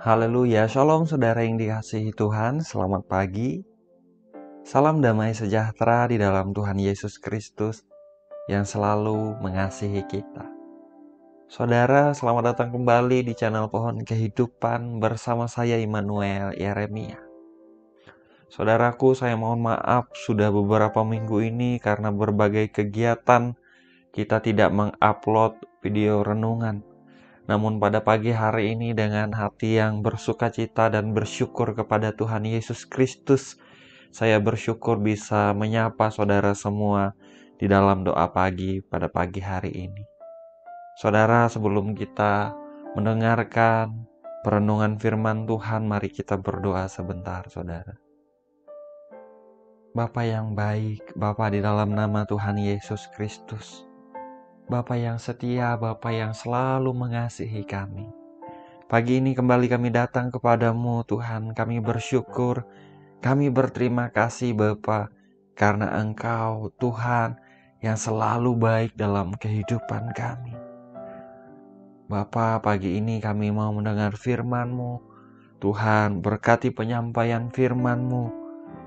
Haleluya, shalom saudara yang dikasihi Tuhan, selamat pagi. Salam damai sejahtera di dalam Tuhan Yesus Kristus yang selalu mengasihi kita. Saudara, selamat datang kembali di channel Pohon Kehidupan bersama saya Immanuel Yeremia. Saudaraku, saya mohon maaf sudah beberapa minggu ini karena berbagai kegiatan kita tidak mengupload video renungan. Namun pada pagi hari ini dengan hati yang bersukacita dan bersyukur kepada Tuhan Yesus Kristus, saya bersyukur bisa menyapa saudara semua di dalam doa pagi pada pagi hari ini. Saudara, sebelum kita mendengarkan perenungan firman Tuhan, mari kita berdoa sebentar, saudara. Bapa yang baik, Bapa di dalam nama Tuhan Yesus Kristus, Bapa yang setia, Bapa yang selalu mengasihi kami. Pagi ini kembali kami datang kepadamu Tuhan, kami bersyukur, kami berterima kasih Bapa, karena Engkau Tuhan yang selalu baik dalam kehidupan kami. Bapa, pagi ini kami mau mendengar firman-Mu. Tuhan, berkati penyampaian firman-Mu,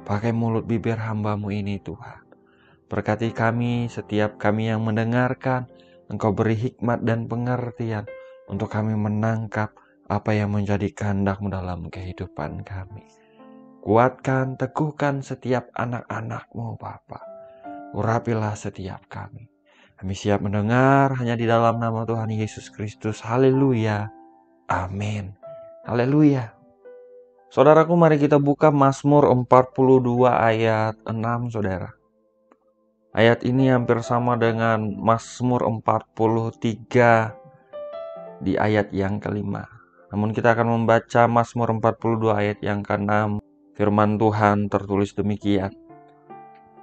pakai mulut bibir hamba-Mu ini Tuhan. Berkati kami, setiap kami yang mendengarkan, Engkau beri hikmat dan pengertian untuk kami menangkap apa yang menjadi kehendak-Mu dalam kehidupan kami. Kuatkan, teguhkan setiap anak-anak-Mu Bapa. Urapilah setiap kami. Kami siap mendengar hanya di dalam nama Tuhan Yesus Kristus. Haleluya. Amin. Haleluya. Saudaraku, mari kita buka Mazmur 42 ayat 6, saudara. Ayat ini hampir sama dengan Mazmur 43 di ayat yang kelima. Namun kita akan membaca Mazmur 42 ayat yang ke-6. Firman Tuhan tertulis demikian.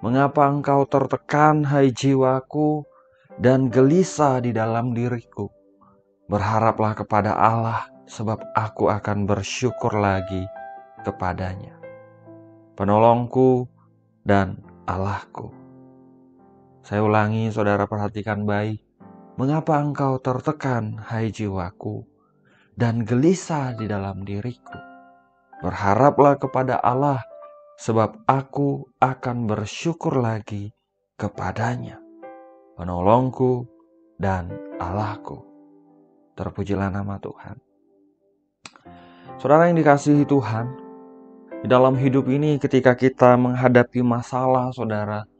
Mengapa engkau tertekan, hai jiwaku, dan gelisah di dalam diriku? Berharaplah kepada Allah, sebab aku akan bersyukur lagi kepadanya. Penolongku dan Allahku. Saya ulangi, saudara perhatikan baik. Mengapa engkau tertekan, hai jiwaku, dan gelisah di dalam diriku? Berharaplah kepada Allah, sebab aku akan bersyukur lagi kepadanya. Penolongku dan Allahku. Terpujilah nama Tuhan. Saudara yang dikasihi Tuhan, di dalam hidup ini ketika kita menghadapi masalah, saudara,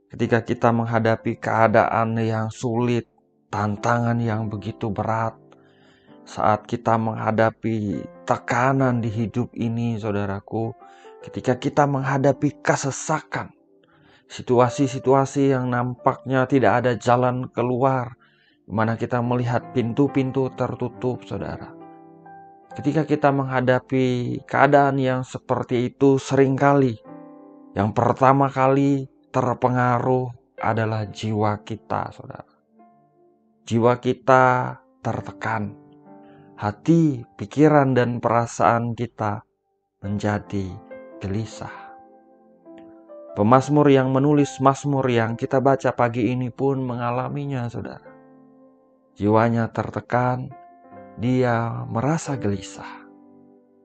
ketika kita menghadapi keadaan yang sulit, tantangan yang begitu berat, saat kita menghadapi tekanan di hidup ini, saudaraku, ketika kita menghadapi kesesakan, situasi-situasi yang nampaknya tidak ada jalan keluar, di mana kita melihat pintu-pintu tertutup, saudara. Ketika kita menghadapi keadaan yang seperti itu, seringkali yang pertama kali terpengaruh adalah jiwa kita, saudara. Jiwa kita tertekan. Hati, pikiran, dan perasaan kita menjadi gelisah. Pemazmur yang menulis mazmur yang kita baca pagi ini pun mengalaminya, saudara. Jiwanya tertekan, dia merasa gelisah.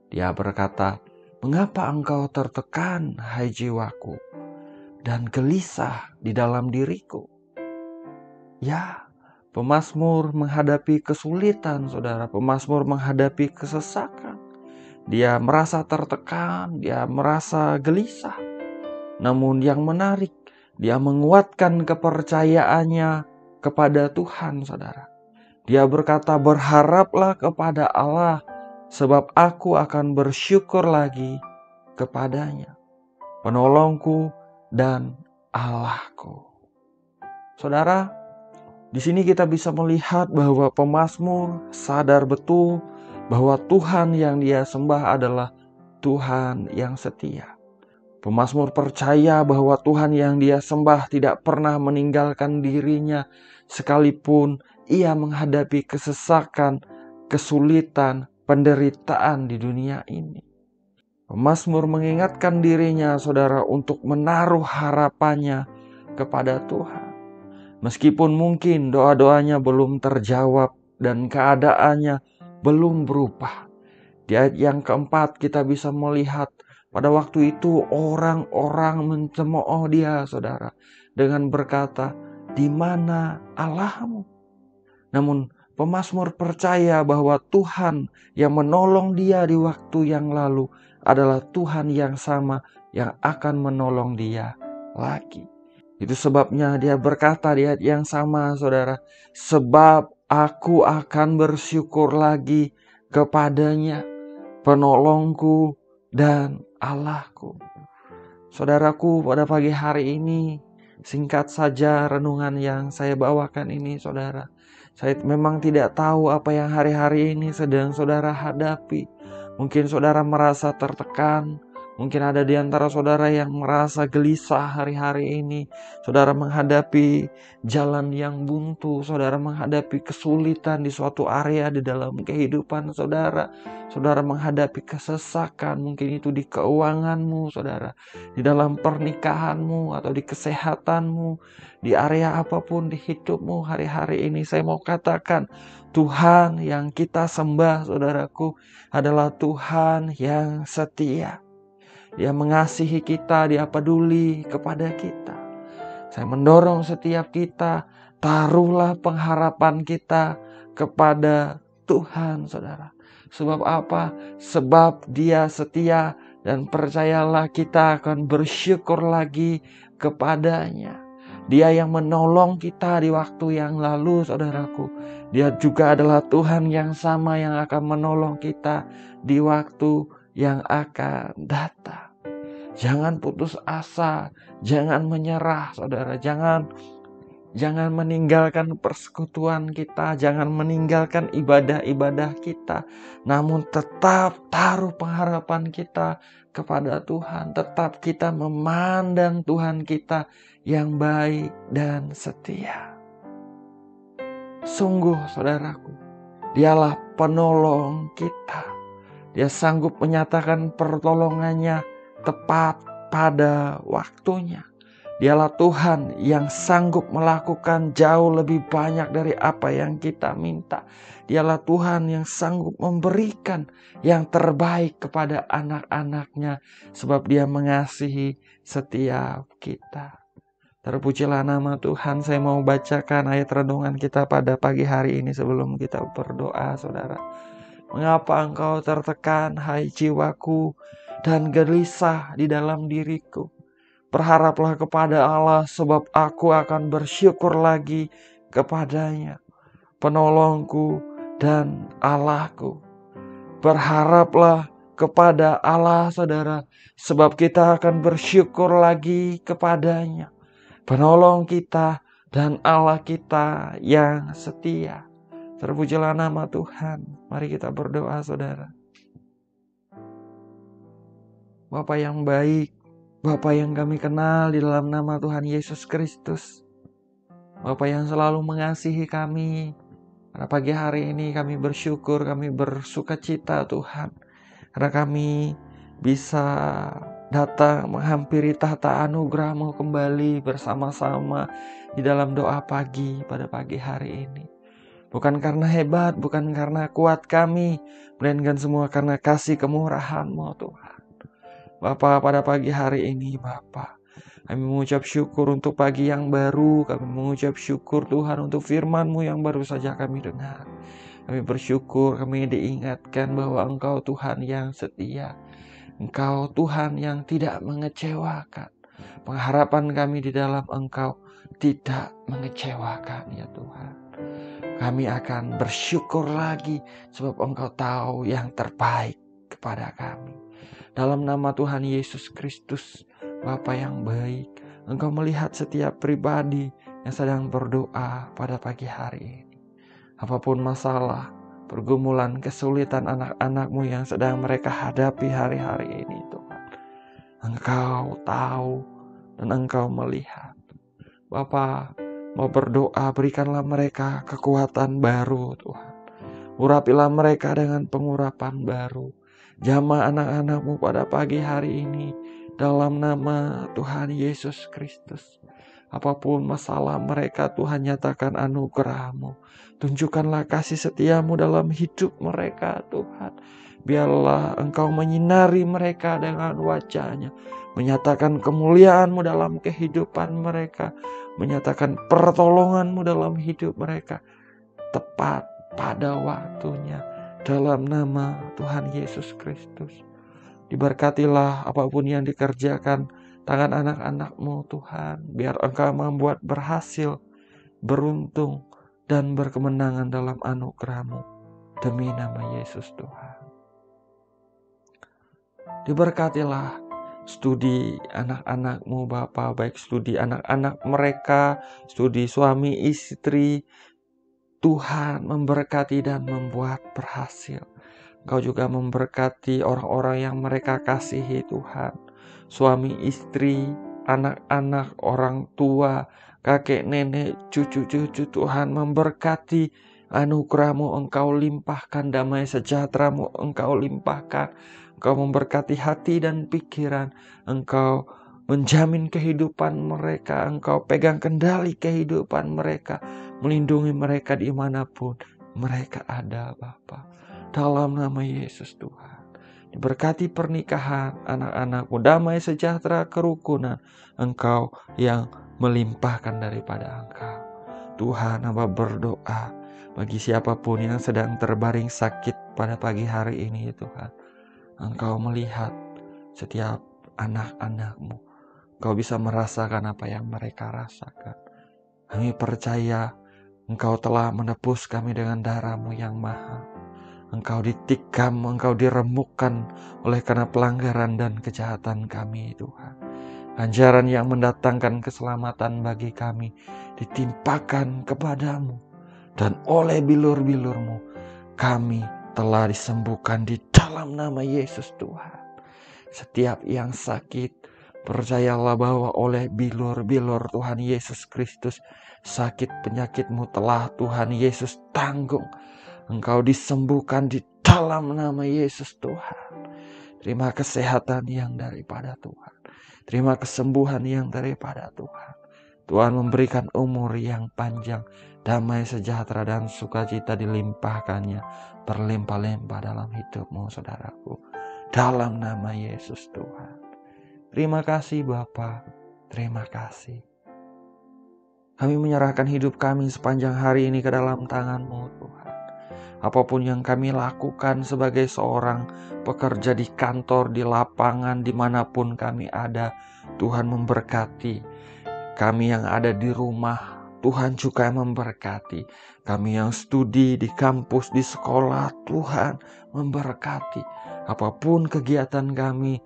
Dia berkata, mengapa engkau tertekan, hai jiwaku, dan gelisah di dalam diriku? Ya, pemazmur menghadapi kesulitan, saudara. Pemazmur menghadapi kesesakan. Dia merasa tertekan, dia merasa gelisah. Namun yang menarik, dia menguatkan kepercayaannya kepada Tuhan, saudara. Dia berkata, berharaplah kepada Allah, sebab aku akan bersyukur lagi kepadanya. Penolongku dan Allahku. Saudara, di sini kita bisa melihat bahwa pemazmur sadar betul bahwa Tuhan yang dia sembah adalah Tuhan yang setia. Pemazmur percaya bahwa Tuhan yang dia sembah tidak pernah meninggalkan dirinya sekalipun ia menghadapi kesesakan, kesulitan, penderitaan di dunia ini. Pemazmur mengingatkan dirinya, saudara, untuk menaruh harapannya kepada Tuhan. Meskipun mungkin doa-doanya belum terjawab dan keadaannya belum berubah, Di ayat yang keempat kita bisa melihat pada waktu itu orang-orang mencemooh dia, saudara, dengan berkata, "Di mana Allahmu?" Namun pemazmur percaya bahwa Tuhan yang menolong dia di waktu yang lalu adalah Tuhan yang sama yang akan menolong dia lagi. Itu sebabnya dia berkata di ayat yang sama, saudara, "Sebab aku akan bersyukur lagi kepadanya, penolongku dan Allahku." Saudaraku, pada pagi hari ini, singkat saja renungan yang saya bawakan ini, saudara. Saya memang tidak tahu apa yang hari-hari ini sedang saudara hadapi. Mungkin saudara merasa tertekan. Mungkin ada di antara saudara yang merasa gelisah hari-hari ini. Saudara menghadapi jalan yang buntu. Saudara menghadapi kesulitan di suatu area di dalam kehidupan saudara. Saudara menghadapi kesesakan. Mungkin itu di keuanganmu, saudara. Di dalam pernikahanmu atau di kesehatanmu. Di area apapun di hidupmu hari-hari ini, saya mau katakan, Tuhan yang kita sembah, saudaraku, adalah Tuhan yang setia. Dia mengasihi kita, dia peduli kepada kita. Saya mendorong setiap kita, taruhlah pengharapan kita kepada Tuhan, saudara. Sebab apa? Sebab dia setia, dan percayalah kita akan bersyukur lagi kepadanya. Dia yang menolong kita di waktu yang lalu, saudaraku. Dia juga adalah Tuhan yang sama yang akan menolong kita di waktu yang akan datang. Jangan putus asa, jangan menyerah, saudara. Jangan meninggalkan persekutuan kita, jangan meninggalkan ibadah-ibadah kita. Namun tetap taruh pengharapan kita kepada Tuhan. Tetap kita memandang Tuhan kita yang baik dan setia. Sungguh, saudaraku, dialah penolong kita. Dia sanggup menyatakan pertolongannya tepat pada waktunya. Dialah Tuhan yang sanggup melakukan jauh lebih banyak dari apa yang kita minta. Dialah Tuhan yang sanggup memberikan yang terbaik kepada anak-anaknya. Sebab dia mengasihi setiap kita. Terpujilah nama Tuhan. Saya mau bacakan ayat renungan kita pada pagi hari ini sebelum kita berdoa, saudara. Mengapa engkau tertekan, hai jiwaku, dan gelisah di dalam diriku? Berharaplah kepada Allah, sebab aku akan bersyukur lagi kepadanya, penolongku dan Allahku. Berharaplah kepada Allah, saudara, sebab kita akan bersyukur lagi kepadanya, penolong kita dan Allah kita yang setia. Terpujilah nama Tuhan. Mari kita berdoa, saudara. Bapa yang baik, Bapa yang kami kenal di dalam nama Tuhan Yesus Kristus. Bapa yang selalu mengasihi kami. Pada pagi hari ini kami bersyukur, kami bersuka cita, Tuhan. Karena kami bisa datang menghampiri tahta anugerah-Mu kembali bersama-sama di dalam doa pagi pada pagi hari ini. Bukan karena hebat, bukan karena kuat kami, melainkan semua karena kasih kemurahan-Mu, Tuhan. Bapa, pada pagi hari ini, Bapa, kami mengucap syukur untuk pagi yang baru. Kami mengucap syukur, Tuhan, untuk firman-Mu yang baru saja kami dengar. Kami bersyukur, kami diingatkan bahwa Engkau Tuhan yang setia. Engkau Tuhan yang tidak mengecewakan. Pengharapan kami di dalam Engkau tidak mengecewakan, ya Tuhan. Kami akan bersyukur lagi sebab Engkau tahu yang terbaik kepada kami. Dalam nama Tuhan Yesus Kristus, Bapa yang baik, Engkau melihat setiap pribadi yang sedang berdoa pada pagi hari ini. Apapun masalah, pergumulan, kesulitan anak-anak-Mu yang sedang mereka hadapi hari-hari ini, Tuhan. Engkau tahu dan Engkau melihat. Bapa, mau berdoa, berikanlah mereka kekuatan baru, Tuhan. Urapilah mereka dengan pengurapan baru. Jamah anak-anak-Mu pada pagi hari ini dalam nama Tuhan Yesus Kristus. Apapun masalah mereka, Tuhan, nyatakan anugerah-Mu. Tunjukkanlah kasih setia-Mu dalam hidup mereka, Tuhan. Biarlah Engkau menyinari mereka dengan wajah-Nya, menyatakan kemuliaan-Mu dalam kehidupan mereka, menyatakan pertolongan-Mu dalam hidup mereka, tepat pada waktunya, dalam nama Tuhan Yesus Kristus. Diberkatilah apapun yang dikerjakan tangan anak-anak-Mu Tuhan, biar Engkau membuat berhasil, beruntung, dan berkemenangan dalam anugerah-Mu, demi nama Yesus Tuhan. Diberkatilah studi anak-anak-Mu Bapa, baik studi anak-anak mereka, studi suami istri. Tuhan memberkati dan membuat berhasil. Engkau juga memberkati orang-orang yang mereka kasihi Tuhan, suami istri, anak-anak, orang tua, kakek nenek, cucu-cucu. Tuhan memberkati, anugerah-Mu Engkau limpahkan, damai sejahtera-Mu Engkau limpahkan. Engkau memberkati hati dan pikiran, Engkau menjamin kehidupan mereka, Engkau pegang kendali kehidupan mereka, melindungi mereka dimanapun mereka ada Bapa. Dalam nama Yesus Tuhan, diberkati pernikahan anak-anak-Mu, damai sejahtera kerukunan, Engkau yang melimpahkan daripada Engkau. Tuhan, hamba berdoa bagi siapapun yang sedang terbaring sakit pada pagi hari ini Tuhan, Engkau melihat setiap anak-anak-Mu, Engkau bisa merasakan apa yang mereka rasakan. Kami percaya Engkau telah menebus kami dengan darah-Mu yang mahal. Engkau ditikam, Engkau diremukkan oleh karena pelanggaran dan kejahatan kami Tuhan. Ganjaran yang mendatangkan keselamatan bagi kami ditimpakan kepadamu. Dan oleh bilur-bilur-Mu kami telah disembuhkan di dalam nama Yesus Tuhan. Setiap yang sakit, percayalah bahwa oleh bilur-bilur Tuhan Yesus Kristus, sakit penyakit-Mu telah Tuhan Yesus tanggung. Engkau disembuhkan di dalam nama Yesus Tuhan. Terima kesehatan yang daripada Tuhan. Terima kesembuhan yang daripada Tuhan. Tuhan memberikan umur yang panjang, damai sejahtera dan sukacita dilimpahkannya berlimpah-limpah dalam hidup-Mu saudaraku. Dalam nama Yesus Tuhan. Terima kasih Bapa, terima kasih. Kami menyerahkan hidup kami sepanjang hari ini ke dalam tangan-Mu Tuhan. Apapun yang kami lakukan sebagai seorang pekerja di kantor, di lapangan, dimanapun kami ada, Tuhan memberkati. Kami yang ada di rumah, Tuhan juga memberkati. Kami yang studi di kampus, di sekolah, Tuhan memberkati. Apapun kegiatan kami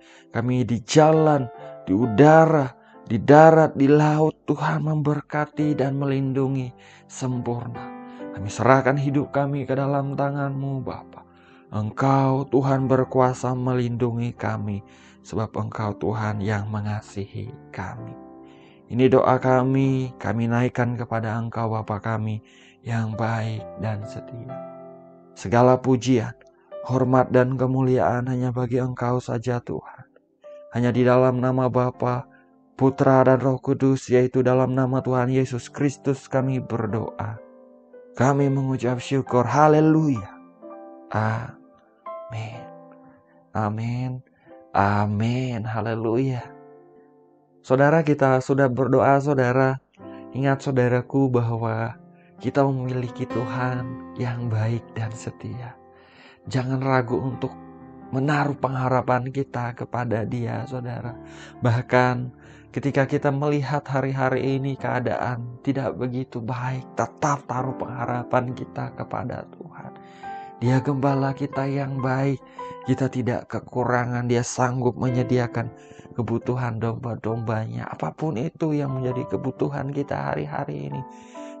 di jalan, di udara, di darat, di laut, Tuhan memberkati dan melindungi sempurna. Kami serahkan hidup kami ke dalam tangan-Mu Bapa. Engkau Tuhan berkuasa melindungi kami, sebab Engkau Tuhan yang mengasihi kami. Ini doa kami naikkan kepada Engkau Bapa kami yang baik dan setia. Segala pujian, hormat dan kemuliaan hanya bagi Engkau saja Tuhan. Hanya di dalam nama Bapa, Putra dan Roh Kudus, yaitu dalam nama Tuhan Yesus Kristus kami berdoa. Kami mengucap syukur. Haleluya. Amin. Amin. Amin. Haleluya. Saudara, kita sudah berdoa, saudara. Ingat saudaraku bahwa kita memiliki Tuhan yang baik dan setia. Jangan ragu untuk menaruh pengharapan kita kepada Dia, saudara. Bahkan ketika kita melihat hari-hari ini keadaan tidak begitu baik, tetap taruh pengharapan kita kepada Tuhan. Dia gembala kita yang baik, kita tidak kekurangan, Dia sanggup menyediakan kebutuhan domba-dombanya. Apapun itu yang menjadi kebutuhan kita hari-hari ini,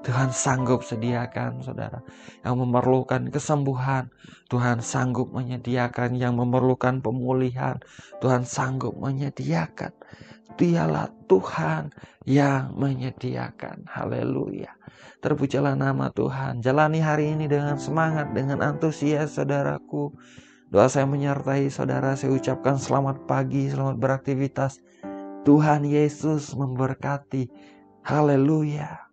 Tuhan sanggup sediakan, saudara. Yang memerlukan kesembuhan, Tuhan sanggup menyediakan. Yang memerlukan pemulihan, Tuhan sanggup menyediakan. Dialah Tuhan yang menyediakan. Haleluya. Terpujilah nama Tuhan. Jalani hari ini dengan semangat, dengan antusias saudaraku. Doa saya menyertai saudara. Saya ucapkan selamat pagi, selamat beraktivitas. Tuhan Yesus memberkati. Haleluya.